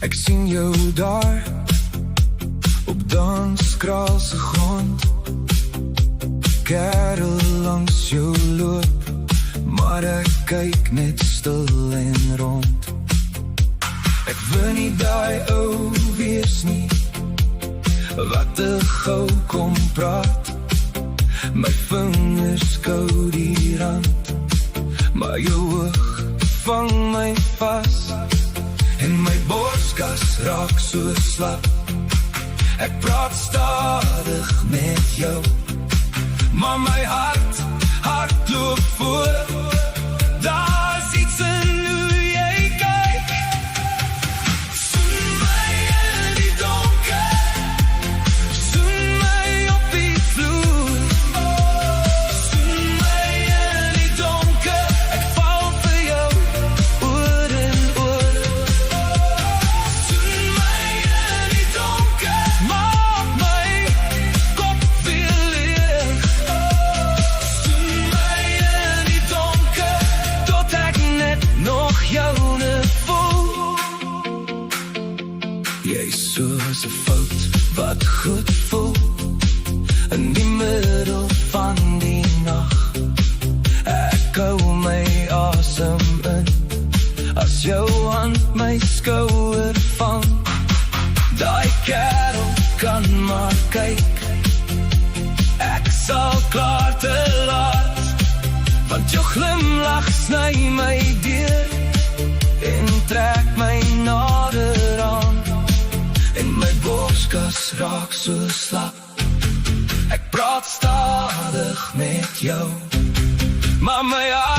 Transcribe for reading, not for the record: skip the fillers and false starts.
Ek sien jou daar op danskraalse grond, kerel langs jou loop, maar ek kyk net stil en rond. Ek wil nie daai ou wees nie, wat te gou kom praat. My vingers kou die rand, maar jou oog vang my vas, en my borskas raak so slap. Ek praat stadig met jou, maar my hart loop voor. Daar's iets in hoe jy kyk, soen my in die donker, soen my op die vloer, soen my in die donker, ek val vir jou oor en oor. Soen my in die donker, maak my kop weer leeg. Soen my in die donker, tot ek net nog joune voel. Jy is soos 'n fout wat goed voel, in die middel van die nag. Ek hou my asem in, as jou hand my skouer vang. Daai kerel kan maar kyk, ek sal klaar te laat, want jou glimlach sny my deur, en trek my nader aan, en my borskas raak so slap. Ek praat stadig met jou, maar my hart